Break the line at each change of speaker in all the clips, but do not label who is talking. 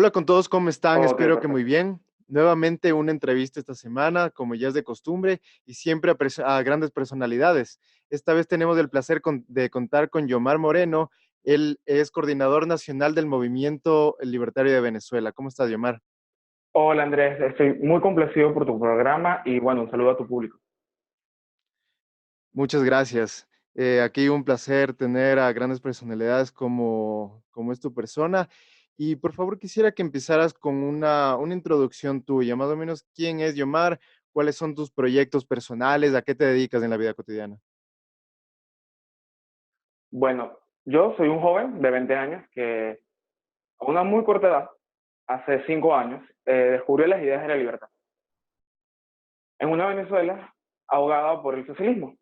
Hola con todos, ¿cómo están?
Ok,
Espero que muy
perfecto.
bien. Nuevamente una entrevista esta semana, como ya es de costumbre, y siempre a grandes personalidades. Esta vez tenemos el placer de contar con Yomar Moreno. Él es coordinador nacional del Movimiento Libertario de Venezuela. ¿Cómo estás, Yomar?
Hola Andrés, estoy muy complacido por tu programa y bueno, un saludo a tu público.
Muchas gracias. Aquí un placer tener a grandes personalidades como es tu persona. Y por favor quisiera que empezaras con una introducción tuya, más o menos quién es Yomar, cuáles son tus proyectos personales, a qué te dedicas en la vida cotidiana.
Bueno, yo soy un joven de 20 años que a una muy corta edad, hace 5 años, descubrió las ideas de la libertad. En una Venezuela ahogada por el socialismo,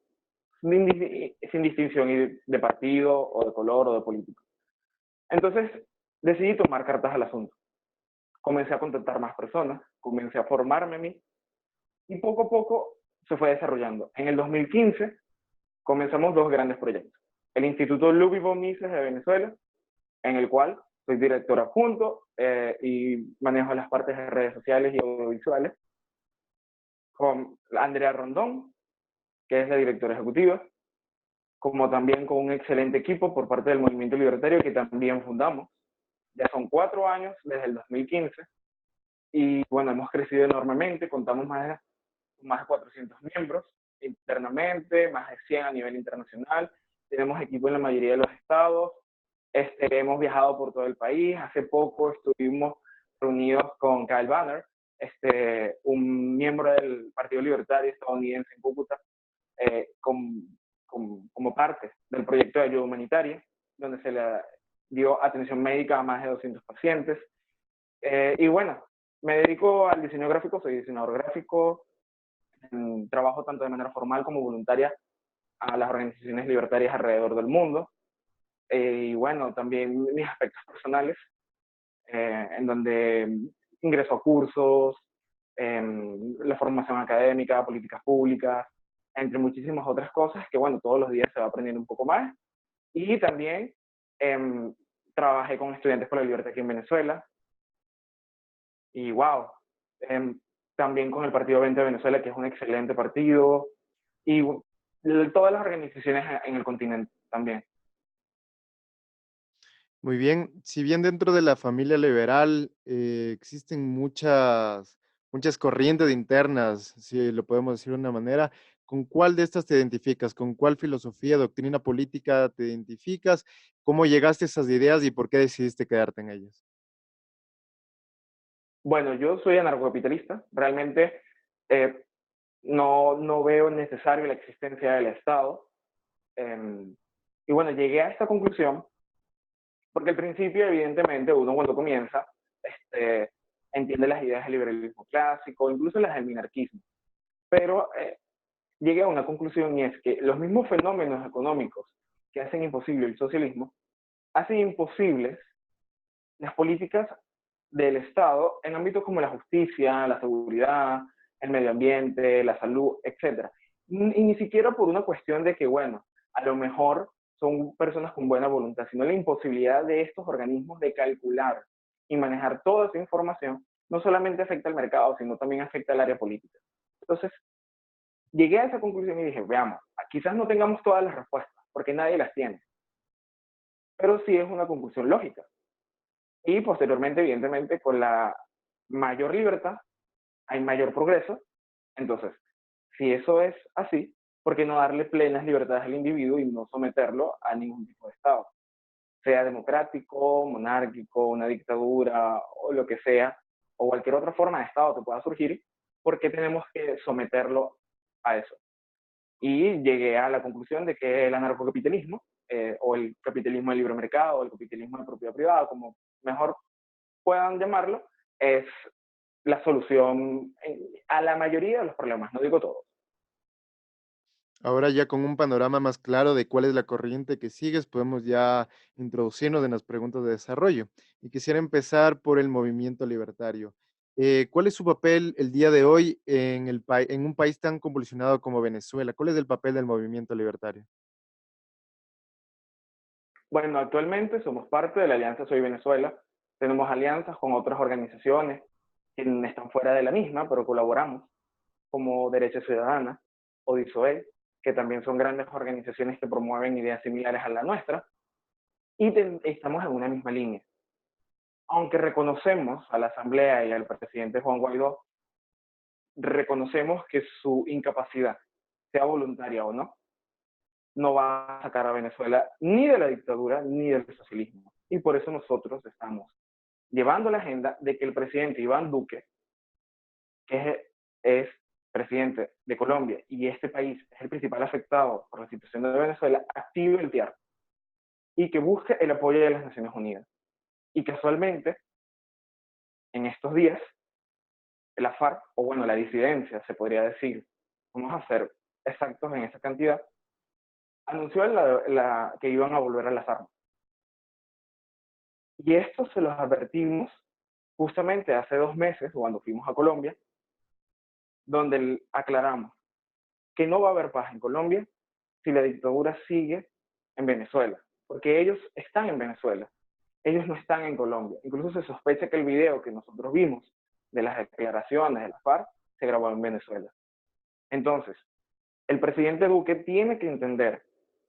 sin distinción de partido o de color o de político. Entonces decidí tomar cartas al asunto. Comencé a contactar más personas, comencé a formarme a mí y poco a poco se fue desarrollando. En el 2015 comenzamos dos grandes proyectos. El Instituto Ludwig von Mises de Venezuela, en el cual soy director adjunto y manejo las partes de redes sociales y audiovisuales, con Andrea Rondón, que es la directora ejecutiva, como también con un excelente equipo por parte del Movimiento Libertario que también fundamos. Ya son 4 años desde el 2015 y bueno, hemos crecido enormemente, contamos más de 400 miembros internamente, más de 100 a nivel internacional, tenemos equipo en la mayoría de los estados, hemos viajado por todo el país, hace poco estuvimos reunidos con Kyle Banner, un miembro del Partido Libertario estadounidense en Cúcuta, como parte del proyecto de ayuda humanitaria, donde se le dio atención médica a más de 200 pacientes. Y bueno, me dedico al diseño gráfico, soy diseñador gráfico, trabajo tanto de manera formal como voluntaria a las organizaciones libertarias alrededor del mundo. Y bueno, también mis aspectos personales, en donde ingreso a cursos, la formación académica, políticas públicas, entre muchísimas otras cosas que, bueno, todos los días se va aprendiendo un poco más. Y también eh, trabajé con Estudiantes por la Libertad aquí en Venezuela. Y wow, eh, también con el Partido 20 de Venezuela, que es un excelente partido. Y todas las organizaciones en el continente también.
Muy bien, si bien dentro de la familia liberal existen muchas corrientes internas, si lo podemos decir de una manera, ¿con cuál de estas te identificas? ¿Con cuál filosofía, doctrina política te identificas? ¿Cómo llegaste a esas ideas y por qué decidiste quedarte en ellas?
Bueno, yo soy anarcocapitalista. Realmente eh, no veo necesario la existencia del Estado. Eh, y bueno, llegué a esta conclusión porque al principio, evidentemente, uno cuando comienza, este, entiende las ideas del liberalismo clásico, incluso las del minarquismo. Pero llegué a una conclusión y es que los mismos fenómenos económicos que hacen imposible el socialismo, hacen imposibles las políticas del Estado en ámbitos como la justicia, la seguridad, el medio ambiente, la salud, etcétera. Y ni siquiera por una cuestión de que, bueno, a lo mejor son personas con buena voluntad, sino la imposibilidad de estos organismos de calcular y manejar toda esa información, no solamente afecta al mercado, sino también afecta al área política. Entonces, llegué a esa conclusión y dije, veamos, quizás no tengamos todas las respuestas, porque nadie las tiene, pero sí es una conclusión lógica. Y posteriormente, evidentemente, con la mayor libertad hay mayor progreso. Entonces, si eso es así, ¿por qué no darle plenas libertades al individuo y no someterlo a ningún tipo de Estado? Sea democrático, monárquico, una dictadura o lo que sea, o cualquier otra forma de Estado que pueda surgir, ¿por qué tenemos que someterlo a eso? Y llegué a la conclusión de que el anarcocapitalismo, o el capitalismo de libre mercado, o el capitalismo de propiedad privada, como mejor puedan llamarlo, es la solución a la mayoría de los problemas, no digo todos.
Ahora ya con un panorama más claro de cuál es la corriente que sigues, podemos ya introducirnos en las preguntas de desarrollo. Y quisiera empezar por el movimiento libertario. ¿Cuál es su papel el día de hoy en un país tan convulsionado como Venezuela? ¿Cuál es el papel del movimiento libertario?
Bueno, actualmente somos parte de la Alianza Soy Venezuela, Tenemos alianzas con otras organizaciones que están fuera de la misma, pero colaboramos, como Derecho Ciudadana o DISOEL, que también son grandes organizaciones que promueven ideas similares a la nuestra, y estamos en una misma línea. Aunque reconocemos a la Asamblea y al presidente Juan Guaidó, reconocemos que su incapacidad, sea voluntaria o no, no va a sacar a Venezuela ni de la dictadura ni del socialismo. Y por eso nosotros estamos llevando la agenda de que el presidente Iván Duque, que es presidente de Colombia y este país es el principal afectado por la situación de Venezuela, active el TIAR y que busque el apoyo de las Naciones Unidas. Y casualmente, en estos días, la FARC, o bueno, la disidencia, se podría decir, vamos a ser exactos en esa cantidad, anunció que iban a volver a las armas. Y esto se los advertimos justamente hace 2 meses, cuando fuimos a Colombia, donde aclaramos que no va a haber paz en Colombia si la dictadura sigue en Venezuela, porque ellos están en Venezuela, ellos no están en Colombia. Incluso se sospecha que el video que nosotros vimos de las declaraciones de la FARC se grabó en Venezuela. Entonces, el presidente Duque tiene que entender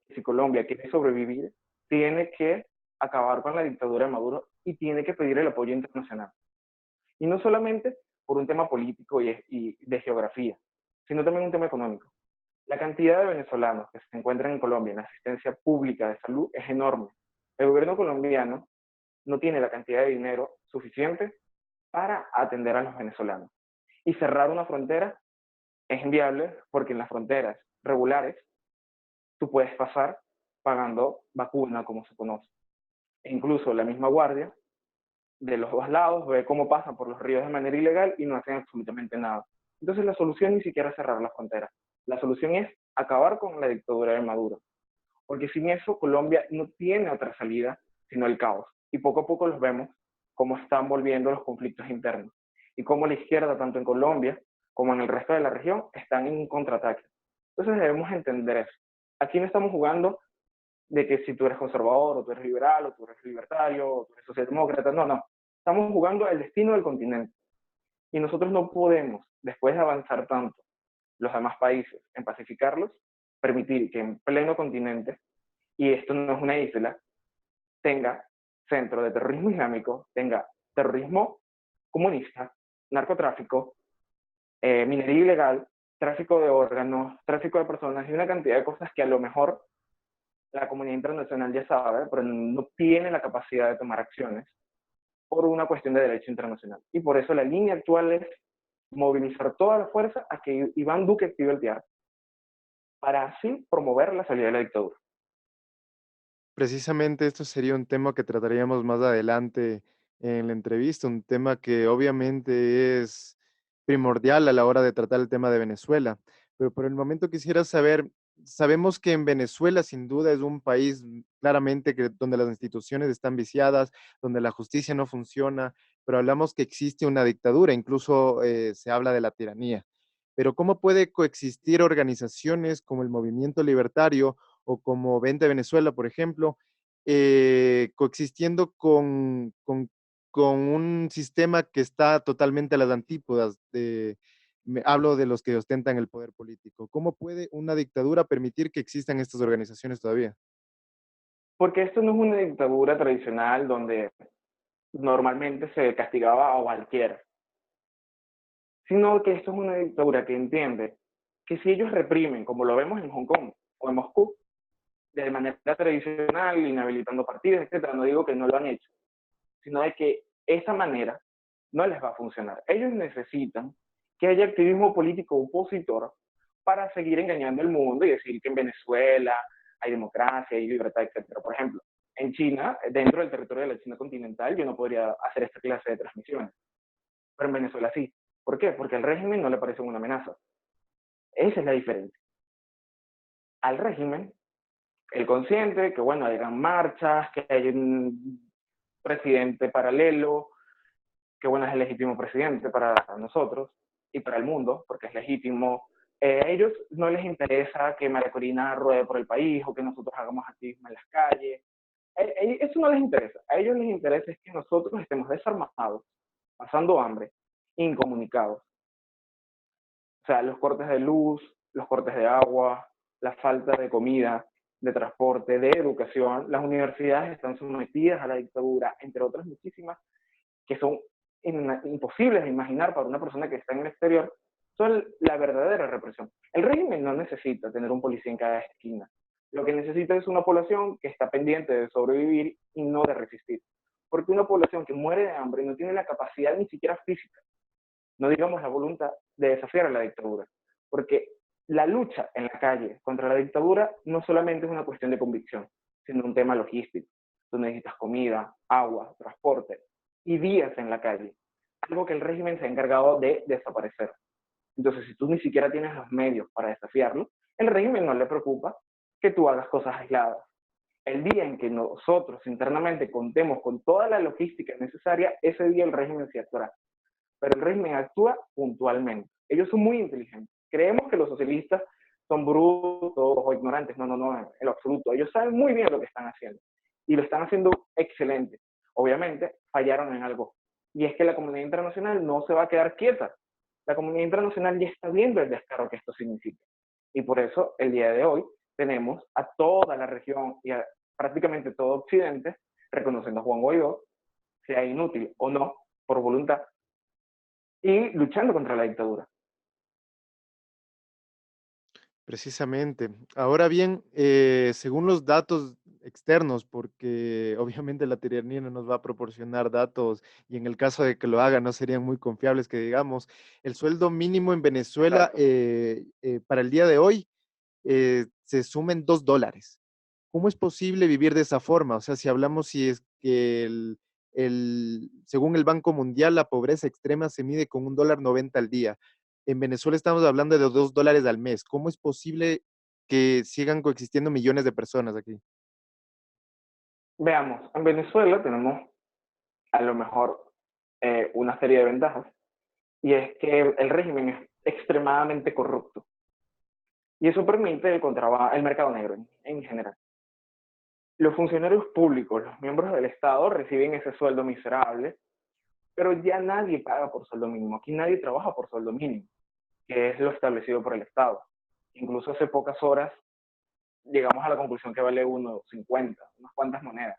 que si Colombia quiere sobrevivir, tiene que acabar con la dictadura de Maduro y tiene que pedir el apoyo internacional. Y no solamente por un tema político y de geografía, sino también un tema económico. La cantidad de venezolanos que se encuentran en Colombia en asistencia pública de salud es enorme. El gobierno colombiano no tiene la cantidad de dinero suficiente para atender a los venezolanos. Y cerrar una frontera es inviable porque en las fronteras regulares tú puedes pasar pagando vacuna, como se conoce. E incluso la misma guardia de los dos lados ve cómo pasan por los ríos de manera ilegal y no hacen absolutamente nada. Entonces la solución ni siquiera es cerrar las fronteras. La solución es acabar con la dictadura de Maduro. Porque sin eso Colombia no tiene otra salida sino el caos. Y poco a poco los vemos cómo están volviendo los conflictos internos. Y cómo la izquierda, tanto en Colombia como en el resto de la región, están en un contraataque. Entonces debemos entender eso. Aquí no estamos jugando de que si tú eres conservador, o tú eres liberal, o tú eres libertario, o tú eres socialdemócrata. No, no. Estamos jugando el destino del continente. Y nosotros no podemos, después de avanzar tanto los demás países en pacificarlos, permitir que en pleno continente, y esto no es una isla, tenga centro de terrorismo islámico, tenga terrorismo comunista, narcotráfico, minería ilegal, tráfico de órganos, tráfico de personas y una cantidad de cosas que a lo mejor la comunidad internacional ya sabe, pero no tiene la capacidad de tomar acciones por una cuestión de derecho internacional. Y por eso la línea actual es movilizar toda la fuerza a que Iván Duque active el TIAR para así promover la salida de la dictadura.
Precisamente esto sería un tema que trataríamos más adelante en la entrevista, un tema que obviamente es primordial a la hora de tratar el tema de Venezuela. Pero por el momento quisiera saber, sabemos que en Venezuela sin duda es un país claramente que, donde las instituciones están viciadas, donde la justicia no funciona, pero hablamos que existe una dictadura, incluso se habla de la tiranía. Pero ¿cómo puede coexistir organizaciones como el Movimiento Libertario o como Vente Venezuela, por ejemplo, coexistiendo con un sistema que está totalmente a las antípodas hablo de los que ostentan el poder político? ¿Cómo puede una dictadura permitir que existan estas organizaciones todavía?
Porque esto no es una dictadura tradicional donde normalmente se castigaba a cualquiera, sino que esto es una dictadura que entiende que si ellos reprimen, como lo vemos en Hong Kong o en Moscú, de manera tradicional, inhabilitando partidos, etcétera, no digo que no lo han hecho, sino de que esa manera no les va a funcionar. Ellos necesitan que haya activismo político opositor para seguir engañando al mundo y decir que en Venezuela hay democracia, hay libertad, etcétera. Por ejemplo, en China, dentro del territorio de la China continental, yo no podría hacer esta clase de transmisiones, pero en Venezuela sí. ¿Por qué? Porque al régimen no le parece una amenaza. Esa es la diferencia. Al régimen, el consciente, que bueno, hayan marchas, que hay un presidente paralelo, que bueno, es el legítimo presidente para nosotros y para el mundo, porque es legítimo. A ellos no les interesa que María Corina ruede por el país o que nosotros hagamos activismo en las calles. Eso no les interesa. A ellos les interesa es que nosotros estemos desarmados, pasando hambre, incomunicados. O sea, los cortes de luz, los cortes de agua, la falta de comida, de transporte, de educación. Las universidades están sometidas a la dictadura, entre otras muchísimas, que son imposibles de imaginar para una persona que está en el exterior, son la verdadera represión. El régimen no necesita tener un policía en cada esquina. Lo que necesita es una población que está pendiente de sobrevivir y no de resistir. Porque una población que muere de hambre no tiene la capacidad ni siquiera física, no digamos la voluntad, de desafiar a la dictadura. Porque la lucha en la calle contra la dictadura no solamente es una cuestión de convicción, sino un tema logístico. Tú necesitas comida, agua, transporte y días en la calle. Algo que el régimen se ha encargado de desaparecer. Entonces, si tú ni siquiera tienes los medios para desafiarlo, el régimen no le preocupa que tú hagas cosas aisladas. El día en que nosotros internamente contemos con toda la logística necesaria, ese día el régimen se actuará. Pero el régimen actúa puntualmente. Ellos son muy inteligentes. Creemos que los socialistas son brutos o ignorantes. No, no, no, en lo absoluto. Ellos saben muy bien lo que están haciendo y lo están haciendo excelente. Obviamente fallaron en algo, y es que la comunidad internacional no se va a quedar quieta. La comunidad internacional ya está viendo el descaro que esto significa. Y por eso el día de hoy tenemos a toda la región y a prácticamente todo Occidente reconociendo a Juan Guaidó, sea inútil o no, por voluntad, y luchando contra la dictadura.
Precisamente. Ahora bien, según los datos externos, porque obviamente la tiranía no nos va a proporcionar datos y en el caso de que lo haga no serían muy confiables, que digamos, el sueldo mínimo en Venezuela
Exacto.
para el día de hoy se sumen $2. ¿Cómo es posible vivir de esa forma? O sea, si hablamos si es que según el Banco Mundial, la pobreza extrema se mide con $1.90 al día. En Venezuela estamos hablando de $2 al mes. ¿Cómo es posible que sigan coexistiendo millones de personas aquí?
Veamos, en Venezuela tenemos a lo mejor una serie de ventajas, y es que el régimen es extremadamente corrupto, y eso permite el mercado negro en general. Los funcionarios públicos, los miembros del Estado, reciben ese sueldo miserable, pero ya nadie paga por sueldo mínimo. Aquí nadie trabaja por sueldo mínimo, que es lo establecido por el Estado. Incluso hace pocas horas llegamos a la conclusión que vale 1.50, unas cuantas monedas.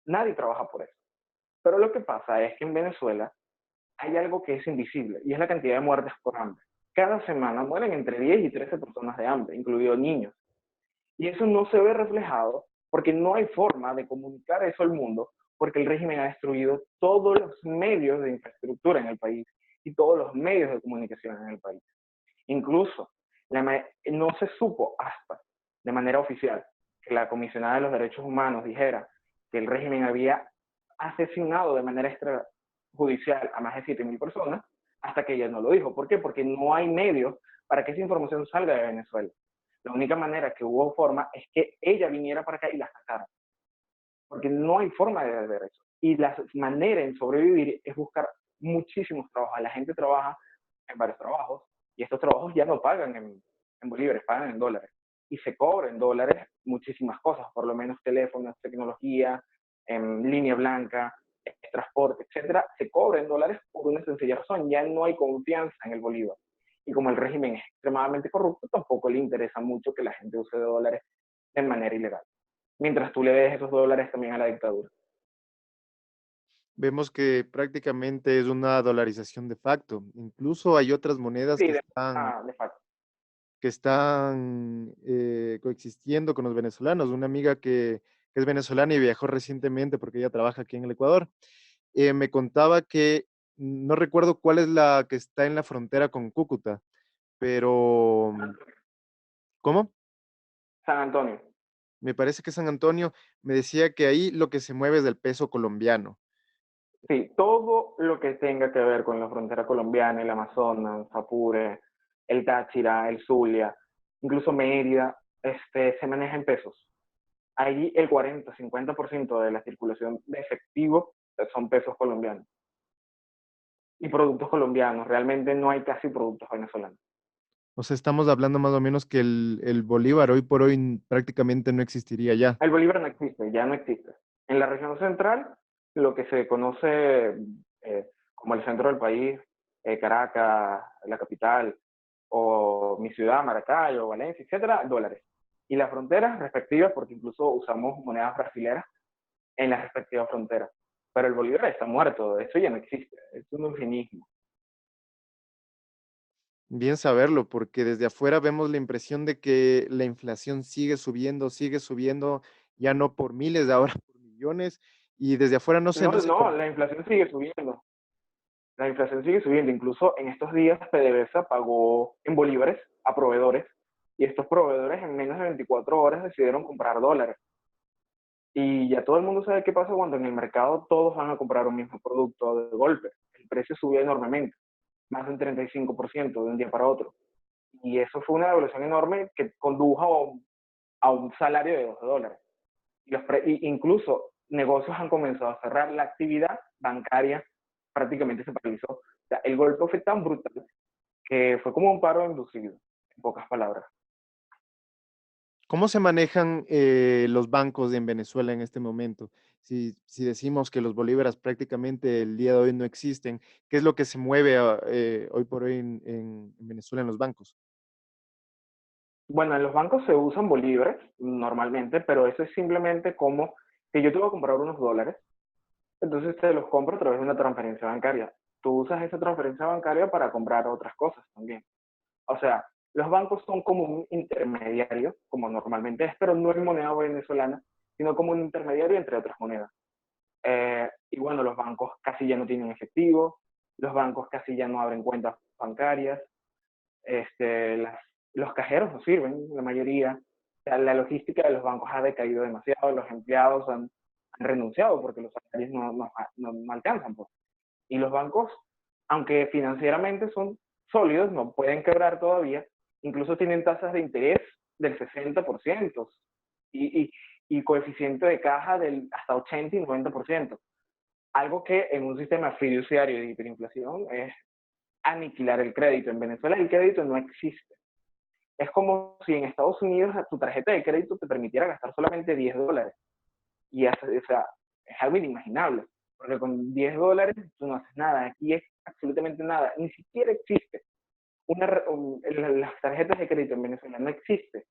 Nadie trabaja por eso. Pero lo que pasa es que en Venezuela hay algo que es invisible, y es la cantidad de muertes por hambre. Cada semana mueren entre 10 y 13 personas de hambre, incluidos niños. Y eso no se ve reflejado porque no hay forma de comunicar eso al mundo, porque el régimen ha destruido todos los medios de infraestructura en el país y todos los medios de comunicación en el país. Incluso no se supo hasta de manera oficial que la comisionada de los derechos humanos dijera que el régimen había asesinado de manera extrajudicial a más de 7.000 personas, hasta que ella no lo dijo. ¿Por qué? Porque no hay medios para que esa información salga de Venezuela. La única manera que hubo forma es que ella viniera para acá y la sacara, porque no hay forma de ver eso. Y la manera en sobrevivir es buscar muchísimos trabajos. La gente trabaja en varios trabajos, y estos trabajos ya no pagan en bolívares, pagan en dólares. Y se cobra en dólares muchísimas cosas, por lo menos teléfonos, tecnología, en línea blanca, transporte, etcétera, se cobra en dólares por una sencilla razón: ya no hay confianza en el bolívar. Y como el régimen es extremadamente corrupto, tampoco le interesa mucho que la gente use dólares de manera ilegal, mientras tú le des esos dólares también a la dictadura.
Vemos que prácticamente es una dolarización de facto. Incluso hay otras monedas
Sí, de facto.
que están coexistiendo con los venezolanos. Una amiga que es venezolana y viajó recientemente porque ella trabaja aquí en el Ecuador, me contaba que no recuerdo cuál es la que está en la frontera con Cúcuta, pero ¿cómo?
San Antonio.
Me parece que San Antonio me decía que ahí lo que se mueve es el peso colombiano.
Sí, todo lo que tenga que ver con la frontera colombiana, el Amazonas, Apure, el Táchira, el Zulia, incluso Mérida, se maneja en pesos. Ahí el 40-50% de la circulación de efectivo son pesos colombianos y productos colombianos. Realmente no hay casi productos venezolanos.
O sea, estamos hablando más o menos que el bolívar hoy por hoy prácticamente no existiría ya.
El bolívar no existe ya no existe. En la región central, lo que se conoce como el centro del país, Caracas, la capital, o mi ciudad, Maracaibo, Valencia, etcétera, dólares. Y las fronteras respectivas, porque incluso usamos monedas brasileras en las respectivas fronteras. Pero el bolívar está muerto, eso ya no existe, es un eufemismo.
Bien saberlo, porque desde afuera vemos la impresión de que la inflación sigue subiendo, ya no por miles, ahora por millones, y desde afuera
No,
no se
no,
com
la inflación sigue subiendo. La inflación sigue subiendo. Incluso en estos días PDVSA pagó en bolívares a proveedores y estos proveedores en menos de 24 horas decidieron comprar dólares. Y ya todo el mundo sabe qué pasa cuando en el mercado todos van a comprar un mismo producto de golpe. El precio subió enormemente, más de un 35% de un día para otro. Y eso fue una devaluación enorme que condujo a un salario de $12. Y incluso negocios han comenzado a cerrar, la actividad bancaria prácticamente se paralizó. O sea, el golpe fue tan brutal que fue como un paro inducido, en pocas palabras.
¿Cómo se manejan, los bancos en Venezuela en este momento? Si decimos que los bolívares prácticamente el día de hoy no existen, ¿qué es lo que se mueve, hoy por hoy en Venezuela en los bancos?
Bueno, en los bancos se usan bolívares normalmente, pero eso es simplemente como que yo te voy a comprar unos dólares, entonces te los compro a través de una transferencia bancaria. Tú usas esa transferencia bancaria para comprar otras cosas también. O sea, los bancos son como un intermediario, como normalmente es, pero no en moneda venezolana, sino como un intermediario entre otras monedas. Y bueno, los bancos casi ya no tienen efectivo, los bancos casi ya no abren cuentas bancarias, este, los cajeros no sirven, la mayoría. O sea, la logística de los bancos ha decaído demasiado, los empleados han renunciado porque los salarios no alcanzan. Pues. Y los bancos, aunque financieramente son sólidos, no pueden quebrar todavía, incluso tienen tasas de interés del 60% y, y, y coeficiente de caja del hasta 80 y 90%. Algo que en un sistema fiduciario de hiperinflación es aniquilar el crédito. En Venezuela el crédito no existe. Es como si en Estados Unidos tu tarjeta de crédito te permitiera gastar solamente $10. Y o sea, es algo inimaginable, porque con $10 tú no haces nada. Aquí es absolutamente nada. Ni siquiera existe. Las tarjetas de crédito en Venezuela no existe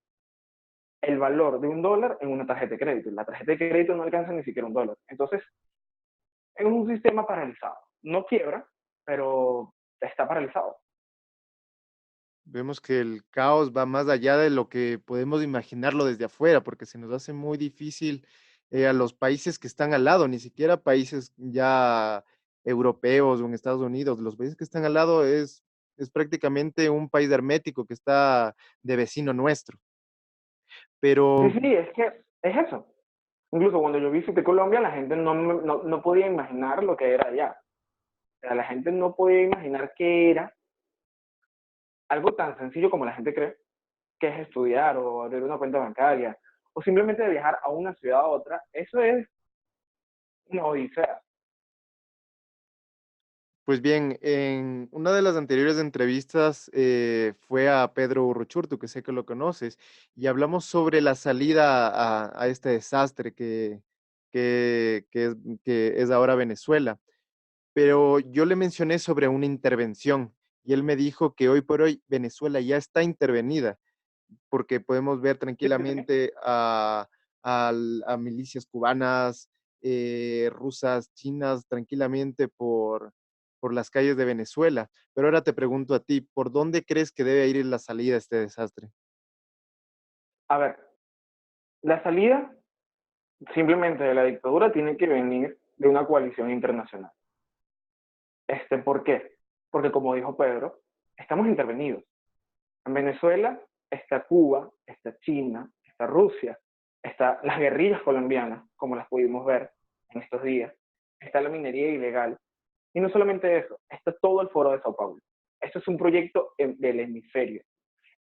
el valor de $1 en una tarjeta de crédito. La tarjeta de crédito no alcanza ni siquiera $1. Entonces, es un sistema paralizado. No quiebra, pero está paralizado.
Vemos que el caos va más allá de lo que podemos imaginarlo desde afuera, porque se nos hace muy difícil, a los países que están al lado, ni siquiera países ya europeos o en Estados Unidos, los países que están al lado es prácticamente un país hermético que está de vecino nuestro.
Sí,
Pero
sí, es que es eso. Incluso cuando yo visité Colombia, la gente no podía imaginar lo que era allá. O sea, la gente no podía imaginar que era algo tan sencillo como la gente cree, que es estudiar o abrir una cuenta bancaria, o simplemente viajar a una ciudad a otra. Eso es una odisea.
pues bien, en una de las anteriores entrevistas, fue a Pedro Urruchurtu, que sé que lo conoces, y hablamos sobre la salida a este desastre que es que es ahora Venezuela. Pero yo le mencioné sobre una intervención, y él me dijo que hoy por hoy Venezuela ya está intervenida, porque podemos ver
Sí, sí, sí.
tranquilamente a milicias cubanas, rusas, chinas, tranquilamente por las calles de Venezuela. Pero ahora te pregunto a ti, ¿por dónde crees que debe ir la salida a este desastre?
A ver, la salida simplemente de la dictadura tiene que venir de una coalición internacional. ¿Por qué? Porque como dijo Pedro, estamos intervenidos. En Venezuela está Cuba, está China, está Rusia, está las guerrillas colombianas, como las pudimos ver en estos días, está la minería ilegal, y no solamente eso, está todo el foro de Sao Paulo. Esto es un proyecto del hemisferio.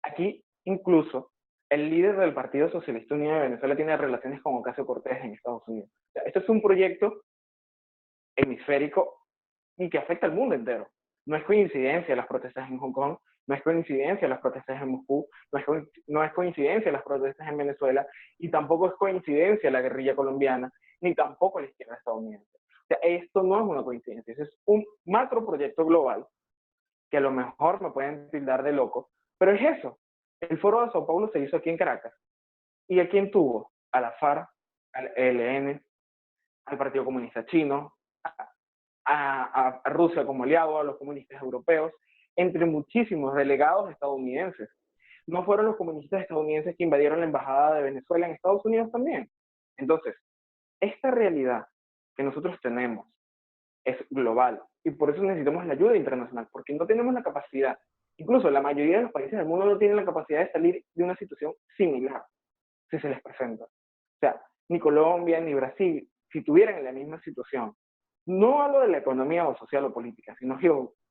Aquí incluso el líder del Partido Socialista Unido de Venezuela tiene relaciones con Ocasio Cortés en Estados Unidos. O sea, esto es un proyecto hemisférico y que afecta al mundo entero. No es coincidencia las protestas en Hong Kong, No es coincidencia las protestas en Moscú, no es coincidencia las protestas en Venezuela, y tampoco es coincidencia la guerrilla colombiana, ni tampoco la izquierda estadounidense. O sea, esto no es una coincidencia, ese es un macro proyecto global que a lo mejor me pueden tildar de loco, pero es eso. El foro de Sao Paulo se hizo aquí en Caracas. ¿Y a quién tuvo? A la FARC, al ELN, al Partido Comunista Chino, a Rusia como aliado, a los comunistas europeos, entre muchísimos delegados estadounidenses. ¿No fueron los comunistas estadounidenses que invadieron la embajada de Venezuela en Estados Unidos también? Entonces, esta realidad que nosotros tenemos es global y por eso necesitamos la ayuda internacional, porque no tenemos la capacidad, incluso la mayoría de los países del mundo no tienen la capacidad de salir de una situación similar si se les presenta. O sea, ni Colombia ni Brasil, si tuvieran la misma situación, no hablo de la economía o social o política, sino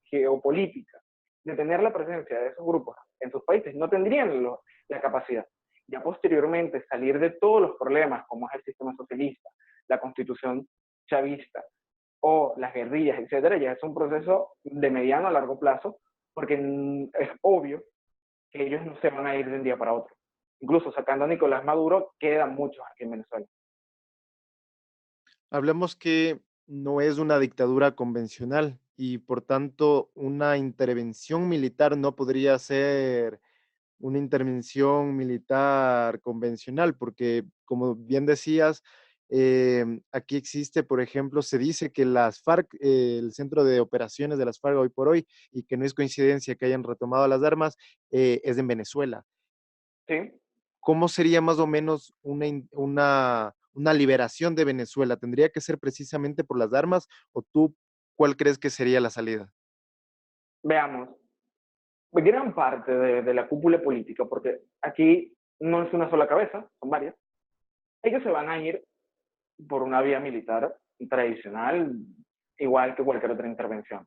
geopolítica, de tener la presencia de esos grupos en sus países, no tendrían la capacidad. Ya posteriormente salir de todos los problemas, como es el sistema socialista, la constitución chavista o las guerrillas, etcétera, ya es un proceso de mediano a largo plazo, porque es obvio que ellos no se van a ir de un día para otro. Incluso sacando a Nicolás Maduro, quedan muchos aquí en Venezuela.
Hablamos que no es una dictadura convencional y por tanto una intervención militar no podría ser una intervención militar convencional, porque como bien decías, aquí existe, por ejemplo, se dice que las FARC, el centro de operaciones de las FARC hoy por hoy, y que no es coincidencia que hayan retomado las armas, es en Venezuela.
¿Sí?
¿Cómo sería más o menos una liberación de Venezuela? ¿Tendría que ser precisamente por las armas o tú cuál crees que sería la salida?
Veamos, gran parte de la cúpula política, porque aquí no es una sola cabeza, son varias, ellos se van a ir por una vía militar tradicional, igual que cualquier otra intervención.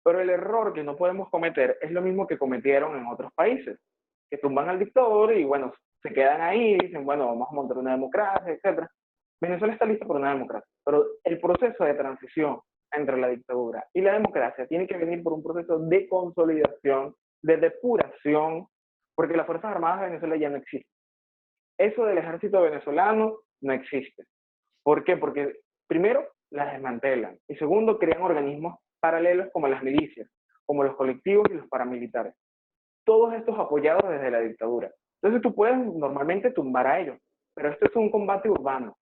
Pero el error que no podemos cometer es lo mismo que cometieron en otros países, que tumban al dictador y bueno, se quedan ahí, dicen, bueno, vamos a montar una democracia, etcétera. Venezuela está lista para una democracia, pero el proceso de transición entre la dictadura y la democracia tiene que venir por un proceso de consolidación, de depuración, porque las Fuerzas Armadas de Venezuela ya no existen. Eso del ejército venezolano no existe. ¿Por qué? Porque primero las desmantelan y segundo crean organismos paralelos como las milicias, como los colectivos y los paramilitares. Todos estos apoyados desde la dictadura. Entonces tú puedes normalmente tumbar a ellos, pero esto es un combate urbano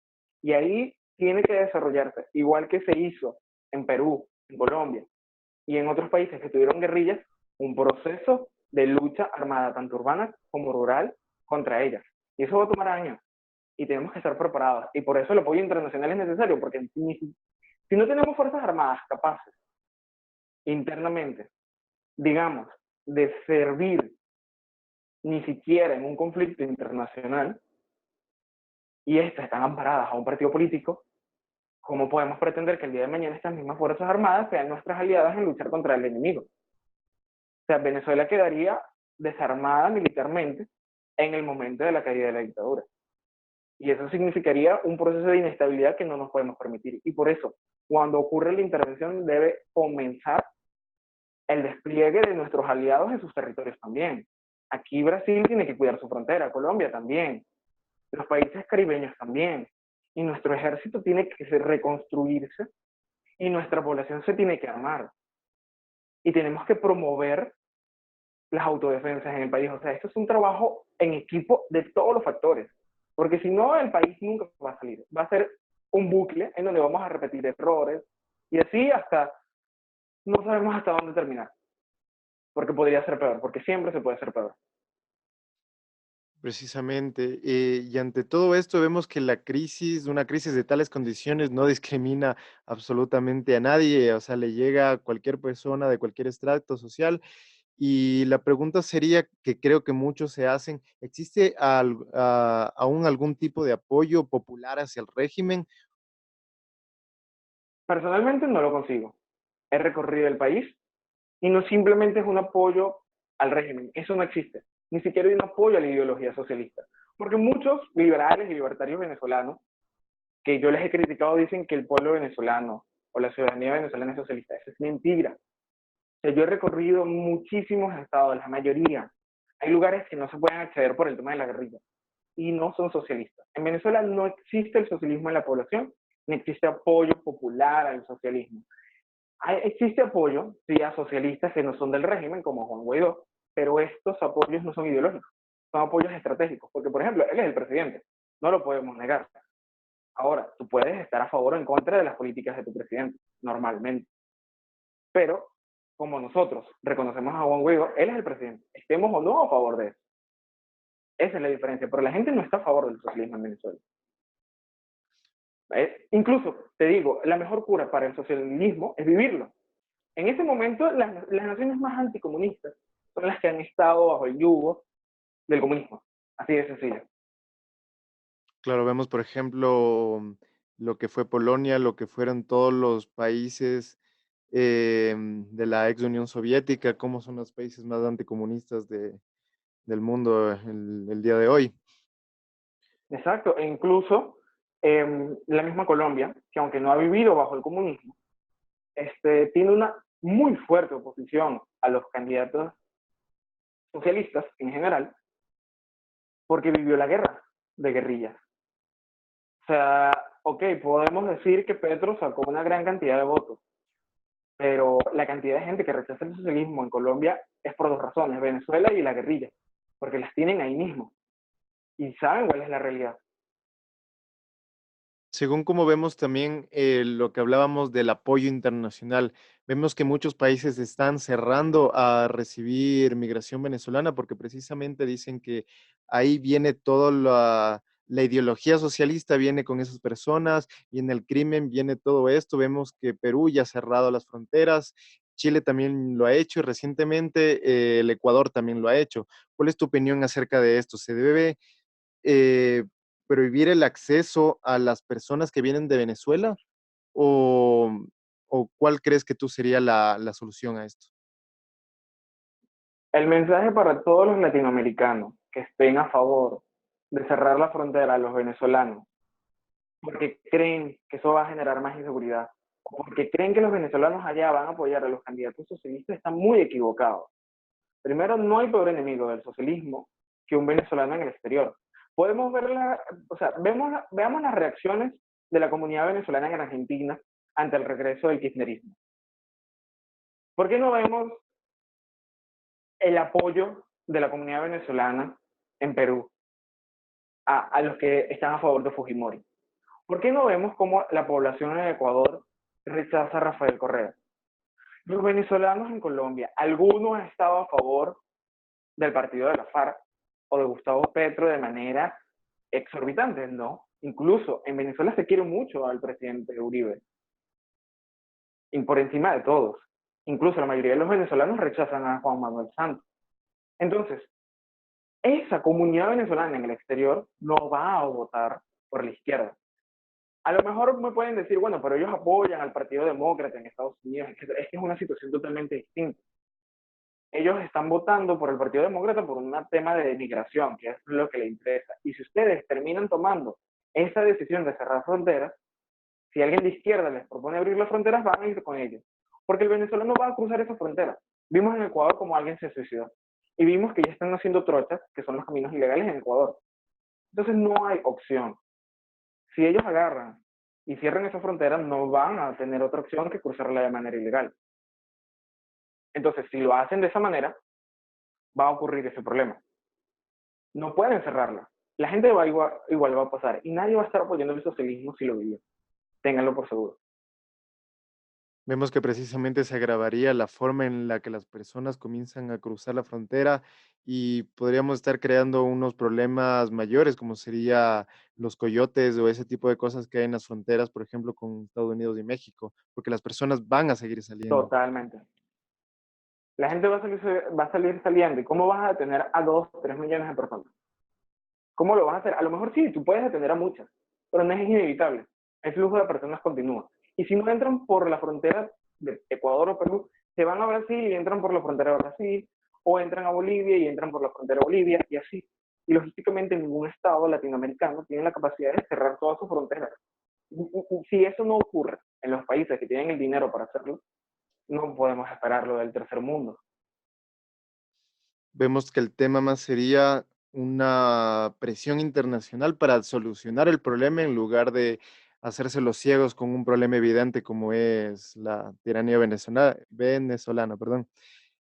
y ahí tiene que desarrollarse, igual que se hizo en Perú, en Colombia y en otros países que tuvieron guerrillas, un proceso de lucha armada, tanto urbana como rural, contra ellas. Y eso va a tomar años y tenemos que estar preparados. Y por eso el apoyo internacional es necesario, porque si no tenemos fuerzas armadas capaces internamente, digamos, de servir ni siquiera en un conflicto internacional, y estas están amparadas a un partido político, ¿cómo podemos pretender que el día de mañana estas mismas Fuerzas Armadas sean nuestras aliadas en luchar contra el enemigo? O sea, Venezuela quedaría desarmada militarmente en el momento de la caída de la dictadura. Y eso significaría un proceso de inestabilidad que no nos podemos permitir. Y por eso, cuando ocurre la intervención, debe comenzar el despliegue de nuestros aliados en sus territorios también. Aquí Brasil tiene que cuidar su frontera, Colombia también, los países caribeños también. Y nuestro ejército tiene que reconstruirse y nuestra población se tiene que armar. Y tenemos que promover las autodefensas en el país. O sea, esto es un trabajo en equipo de todos los factores. Porque si no, el país nunca va a salir. Va a ser un bucle en donde vamos a repetir errores y así hasta no sabemos hasta dónde terminar. Porque podría ser peor, porque siempre se puede ser peor.
Precisamente, y ante todo esto vemos que la crisis, una crisis de tales condiciones no discrimina absolutamente a nadie, o sea, le llega a cualquier persona de cualquier estrato social. Y la pregunta sería, que creo que muchos se hacen, ¿existe aún algún tipo de apoyo popular hacia el régimen?
Personalmente no lo consigo. He recorrido el país y no simplemente es un apoyo al régimen. Eso no existe. Ni siquiera hay un apoyo a la ideología socialista. Porque muchos liberales y libertarios venezolanos que yo les he criticado dicen que el pueblo venezolano o la ciudadanía venezolana es socialista. Eso es mentira. sea, yo he recorrido muchísimos estados, la mayoría. Hay lugares que no se pueden acceder por el tema de la guerrilla y no son socialistas. En Venezuela no existe el socialismo en la población, ni existe apoyo popular al socialismo. Existe apoyo, sí, a socialistas que no son del régimen, como Juan Guaidó, pero estos apoyos no son ideológicos, son apoyos estratégicos, porque, por ejemplo, él es el presidente, no lo podemos negar. Ahora, tú puedes estar a favor o en contra de las políticas de tu presidente, normalmente, pero como nosotros reconocemos a Juan Guaidó, él es el presidente, estemos o no a favor de eso. Esa es la diferencia, pero la gente no está a favor del socialismo en Venezuela. Incluso, te digo, la mejor cura para el socialismo es vivirlo. En ese momento, las naciones más anticomunistas son las que han estado bajo el yugo del comunismo. Así de sencillo.
Claro, vemos, por ejemplo, lo que fue Polonia, lo que fueron todos los países de la ex Unión Soviética, cómo son los países más anticomunistas del mundo el día de hoy.
Exacto. E incluso la misma Colombia, que aunque no ha vivido bajo el comunismo, tiene una muy fuerte oposición a los candidatos socialistas en general, porque vivió la guerra de guerrillas. O sea, ok, podemos decir que Petro sacó una gran cantidad de votos, pero la cantidad de gente que rechaza el socialismo en Colombia es por dos razones, Venezuela y la guerrilla, porque las tienen ahí mismo y saben cuál es la realidad.
Según como vemos también lo que hablábamos del apoyo internacional, vemos que muchos países están cerrando a recibir migración venezolana porque precisamente dicen que ahí viene toda la ideología socialista, viene con esas personas y en el crimen viene todo esto. Vemos que Perú ya ha cerrado las fronteras, Chile también lo ha hecho y recientemente el Ecuador también lo ha hecho. ¿Cuál es tu opinión acerca de esto? ¿Se debe eh, prohibir el acceso a las personas que vienen de Venezuela? ¿O, o cuál crees que tú sería la solución a esto?
El mensaje para todos los latinoamericanos que estén a favor de cerrar la frontera a los venezolanos, porque creen que eso va a generar más inseguridad, o porque creen que los venezolanos allá van a apoyar a los candidatos socialistas, están muy equivocados. Primero, no hay peor enemigo del socialismo que un venezolano en el exterior. Podemos ver o sea, veamos las reacciones de la comunidad venezolana en Argentina ante el regreso del kirchnerismo. ¿Por qué no vemos el apoyo de la comunidad venezolana en Perú a los que están a favor de Fujimori? ¿Por qué no vemos cómo la población en Ecuador rechaza a Rafael Correa? Los venezolanos en Colombia, algunos han estado a favor del partido de la FARC o de Gustavo Petro de manera exorbitante, ¿no? Incluso en Venezuela se quiere mucho al presidente Uribe, y por encima de todos. Incluso la mayoría de los venezolanos rechazan a Juan Manuel Santos. Entonces, esa comunidad venezolana en el exterior no va a votar por la izquierda. A lo mejor me pueden decir, bueno, pero ellos apoyan al Partido Demócrata en Estados Unidos. Es que es una situación totalmente distinta. Ellos están votando por el Partido Demócrata por un tema de migración, que es lo que les interesa. Y si ustedes terminan tomando esa decisión de cerrar fronteras, si alguien de izquierda les propone abrir las fronteras, van a ir con ellos. Porque el venezolano va a cruzar esa frontera. Vimos en Ecuador como alguien se suicidó. Y vimos que ya están haciendo trochas, que son los caminos ilegales en Ecuador. Entonces no hay opción. Si ellos agarran y cierran esa frontera, no van a tener otra opción que cruzarla de manera ilegal. Entonces, si lo hacen de esa manera, va a ocurrir ese problema. No pueden cerrarla. La gente igual va a pasar y nadie va a estar apoyando el socialismo si lo vivió. Ténganlo por seguro.
Vemos que precisamente se agravaría la forma en la que las personas comienzan a cruzar la frontera y podríamos estar creando unos problemas mayores, como sería los coyotes o ese tipo de cosas que hay en las fronteras, por ejemplo, con Estados Unidos y México, porque las personas van a seguir saliendo.
Totalmente. La gente va a salir saliendo. ¿Y cómo vas a detener a 2, 3 millones de personas? ¿Cómo lo vas a hacer? A lo mejor sí, tú puedes detener a muchas, pero no es inevitable. El flujo de personas continúa. Y si no entran por la frontera de Ecuador o Perú, se van a Brasil y entran por la frontera de Brasil, o entran a Bolivia y entran por la frontera de Bolivia, y así. Y lógicamente ningún estado latinoamericano tiene la capacidad de cerrar todas sus fronteras. Si eso no ocurre en los países que tienen el dinero para hacerlo, no podemos esperarlo del tercer mundo.
Vemos que el tema más sería una presión internacional para solucionar el problema en lugar de hacerse los ciegos con un problema evidente como es la tiranía venezolana, perdón.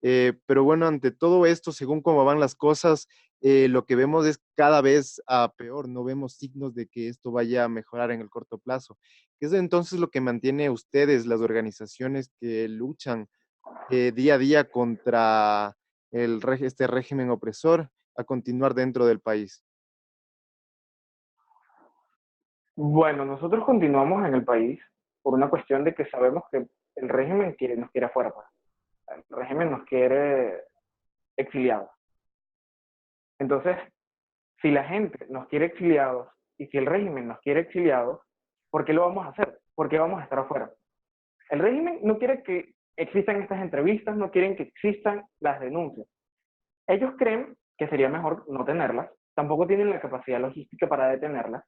Pero bueno, ante todo esto, según cómo van las cosas, lo que vemos es cada vez a peor, no vemos signos de que esto vaya a mejorar en el corto plazo. ¿Qué es entonces lo que mantiene a ustedes, las organizaciones que luchan día a día contra este régimen opresor, a continuar dentro del país?
Bueno, nosotros continuamos en el país por una cuestión de que sabemos que el régimen nos quiere afuera, pues. El régimen nos quiere exiliados. Entonces, si la gente nos quiere exiliados y si el régimen nos quiere exiliados, ¿por qué lo vamos a hacer? ¿Por qué vamos a estar afuera? El régimen no quiere que existan estas entrevistas, no quieren que existan las denuncias. Ellos creen que sería mejor no tenerlas, tampoco tienen la capacidad logística para detenerlas,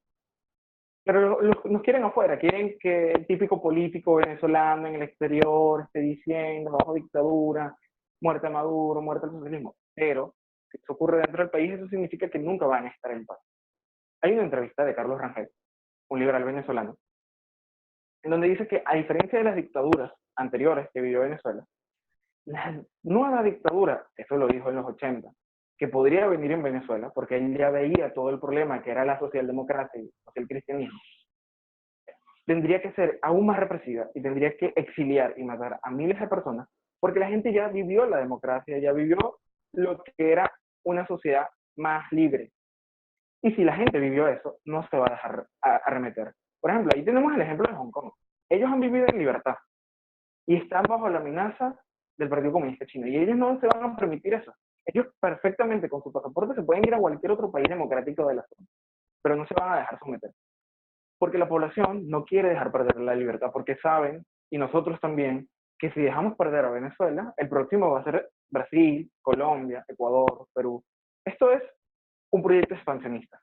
pero nos quieren afuera, quieren que el típico político venezolano en el exterior esté diciendo bajo dictadura, muerte a Maduro, muerte al socialismo. Pero si eso ocurre dentro del país, eso significa que nunca van a estar en paz. Hay una entrevista de Carlos Rangel, un liberal venezolano, en donde dice que a diferencia de las dictaduras anteriores que vivió Venezuela, la nueva dictadura, eso lo dijo en los 80, que podría venir en Venezuela, porque él ya veía todo el problema que era la socialdemocracia y el cristianismo, tendría que ser aún más represiva y tendría que exiliar y matar a miles de personas, porque la gente ya vivió la democracia, ya vivió lo que era una sociedad más libre. Y si la gente vivió eso, no se va a dejar arremeter. Por ejemplo, ahí tenemos el ejemplo de Hong Kong. Ellos han vivido en libertad y están bajo la amenaza del Partido Comunista Chino. Y ellos no se van a permitir eso. Ellos perfectamente con su pasaporte se pueden ir a cualquier otro país democrático de la zona, pero no se van a dejar someter. Porque la población no quiere dejar perder la libertad, porque saben, y nosotros también, que si dejamos perder a Venezuela, el próximo va a ser Brasil, Colombia, Ecuador, Perú. Esto es un proyecto expansionista.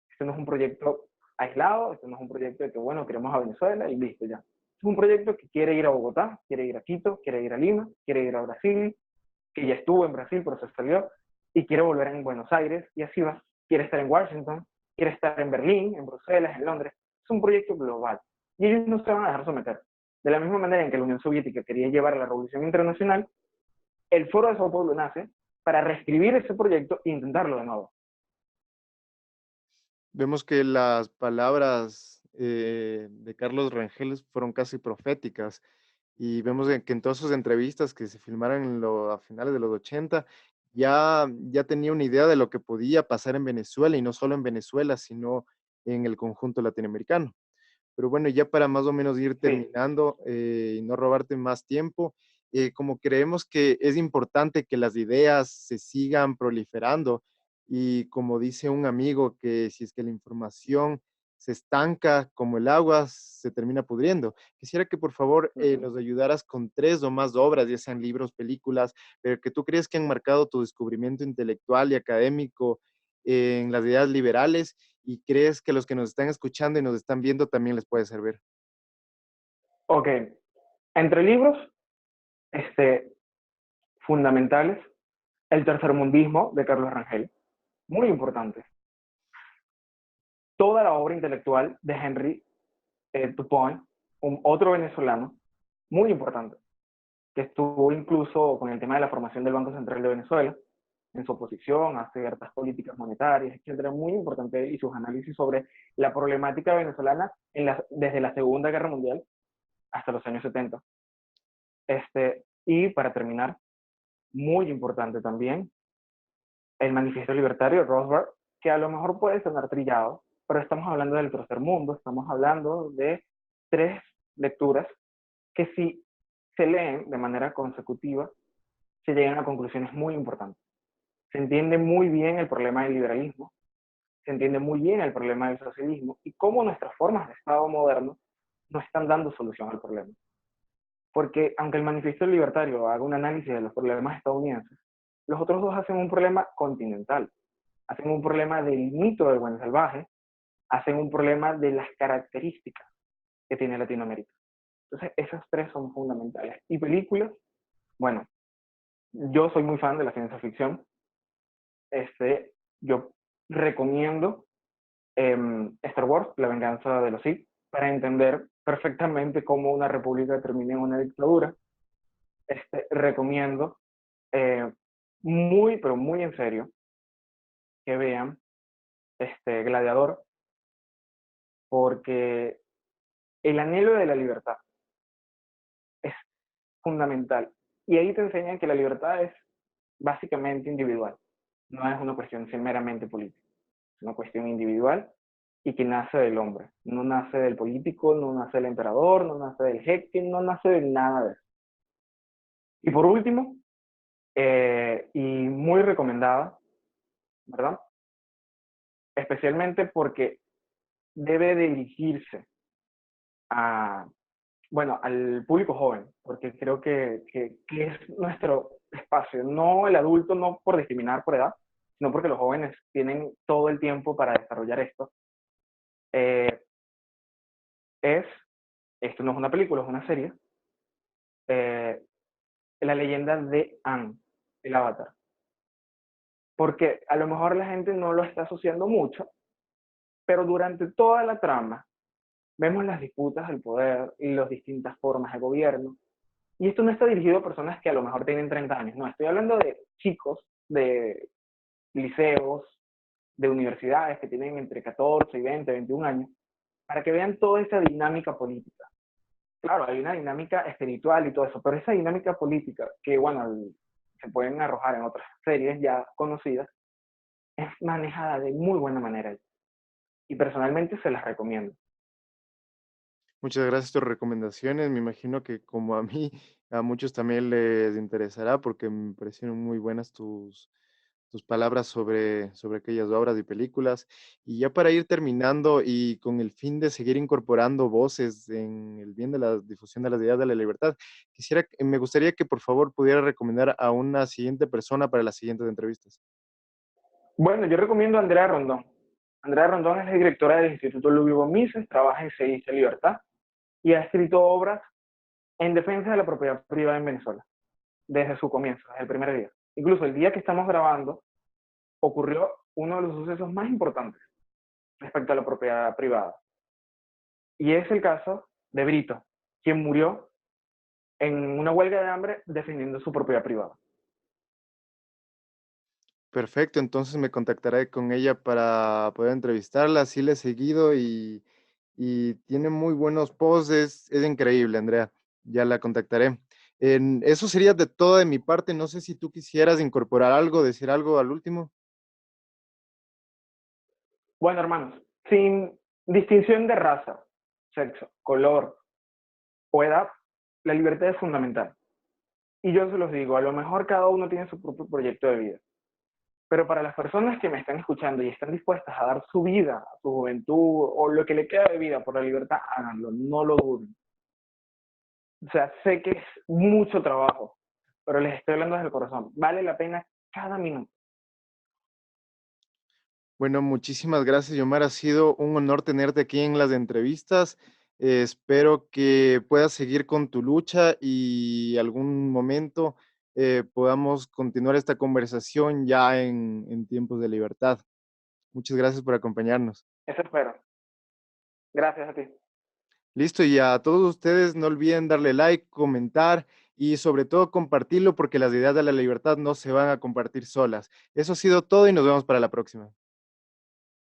Esto no es un proyecto aislado, esto no es un proyecto de que, bueno, queremos a Venezuela y listo, ya. Es un proyecto que quiere ir a Bogotá, quiere ir a Quito, quiere ir a Lima, quiere ir a Brasil, que ya estuvo en Brasil, pero se salió, y quiere volver en Buenos Aires, y así va. Quiere estar en Washington, quiere estar en Berlín, en Bruselas, en Londres. Es un proyecto global. Y ellos no se van a dejar someter. De la misma manera en que la Unión Soviética quería llevar a la Revolución Internacional, el Foro de Sao Paulo nace para reescribir ese proyecto e intentarlo de nuevo.
Vemos que las palabras de Carlos Rangel fueron casi proféticas y vemos que en todas sus entrevistas que se filmaron a finales de los 80 ya tenía una idea de lo que podía pasar en Venezuela y no solo en Venezuela, sino en el conjunto latinoamericano. Pero bueno, ya para más o menos ir
Sí.
terminando y no robarte más tiempo, como creemos que es importante que las ideas se sigan proliferando y como dice un amigo, que si es que la información se estanca como el agua, se termina pudriendo. Quisiera que por favor
Uh -huh.
nos ayudaras con tres o más obras, ya sean libros, películas, pero que tú crees que han marcado tu descubrimiento intelectual y académico en las ideas liberales y crees que los que nos están escuchando y nos están viendo también les puede servir.
Ok. Entre libros fundamentales, el tercermundismo de Carlos Rangel, muy importante. Toda la obra intelectual de Henry Dupont, otro venezolano, muy importante, que estuvo incluso con el tema de la formación del Banco Central de Venezuela, en su oposición a ciertas políticas monetarias, etcétera, muy importante, y sus análisis sobre la problemática venezolana desde la Segunda Guerra Mundial hasta los años 70. Y para terminar, muy importante también, el Manifiesto Libertario, Rothbard, que a lo mejor puede sonar trillado, pero estamos hablando del tercer mundo, estamos hablando de tres lecturas que si se leen de manera consecutiva, se llegan a conclusiones muy importantes. Se entiende muy bien el problema del liberalismo, se entiende muy bien el problema del socialismo y cómo nuestras formas de Estado moderno no están dando solución al problema. Porque aunque el Manifiesto Libertario haga un análisis de los problemas estadounidenses, los otros dos hacen un problema continental, hacen un problema del mito del buen salvaje, hacen un problema de las características que tiene Latinoamérica. Entonces, esas tres son fundamentales. Y películas, bueno, yo soy muy fan de la ciencia ficción. Yo recomiendo Star Wars, La venganza de los Sith, para entender perfectamente cómo una república termina en una dictadura. Recomiendo eh, muy, pero muy en serio que vean Gladiador, porque el anhelo de la libertad es fundamental. Y ahí te enseñan que la libertad es básicamente individual, no es una cuestión meramente política, es una cuestión individual y que nace del hombre, no nace del político, no nace del emperador, no nace del jeque, no nace de nada de eso. Y por último, y muy recomendada, ¿verdad? Especialmente porque debe dirigirse a, bueno, al público joven, porque creo que es nuestro espacio, no el adulto, no por discriminar por edad, sino porque los jóvenes tienen todo el tiempo para desarrollar esto. Eh, es, esto no es una película, es una serie, eh, la leyenda de Aang, el Avatar. Porque a lo mejor la gente no lo está asociando mucho, pero durante toda la trama vemos las disputas del poder y las distintas formas de gobierno. Y esto no está dirigido a personas que a lo mejor tienen 30 años, no, estoy hablando de chicos de liceos, de universidades que tienen entre 14 y 20, 21 años, para que vean toda esa dinámica política. Claro, hay una dinámica espiritual y todo eso, pero esa dinámica política, que bueno, se pueden arrojar en otras series ya conocidas, es manejada de muy buena manera. Y personalmente se las recomiendo.
Muchas gracias por tus recomendaciones. Me imagino que como a mí, a muchos también les interesará porque me parecieron muy buenas tus palabras sobre aquellas obras y películas. Y ya para ir terminando y con el fin de seguir incorporando voces en el bien de la difusión de las ideas de la libertad, me gustaría que por favor pudiera recomendar a una siguiente persona para las siguientes entrevistas.
Bueno, yo recomiendo a Andrea Rondón. Andrea Rondón es la directora del Instituto Luis Mises, trabaja en Se dice Libertad y ha escrito obras en defensa de la propiedad privada en Venezuela, desde su comienzo, desde el primer día. Incluso el día que estamos grabando ocurrió uno de los sucesos más importantes respecto a la propiedad privada. Y es el caso de Brito, quien murió en una huelga de hambre defendiendo su propiedad privada.
Perfecto, entonces me contactaré con ella para poder entrevistarla. Sí le he seguido y tiene muy buenos posts. Es increíble, Andrea. Ya la contactaré. Eso sería de todo de mi parte. No sé si tú quisieras incorporar algo, decir algo al último.
Bueno, hermanos, sin distinción de raza, sexo, color o edad, la libertad es fundamental. Y yo se los digo, a lo mejor cada uno tiene su propio proyecto de vida. Pero para las personas que me están escuchando y están dispuestas a dar su vida, su juventud o lo que le queda de vida por la libertad, háganlo, no lo duden. O sea, sé que es mucho trabajo, pero les estoy hablando desde el corazón. Vale la pena cada minuto.
Bueno, muchísimas gracias, Yomar. Ha sido un honor tenerte aquí en las entrevistas. Espero que puedas seguir con tu lucha y algún momento podamos continuar esta conversación ya en tiempos de libertad. Muchas gracias por acompañarnos.
Eso espero. Gracias a ti.
Listo, y a todos ustedes no olviden darle like, comentar y sobre todo compartirlo porque las ideas de la libertad no se van a compartir solas. Eso ha sido todo y nos vemos para la próxima.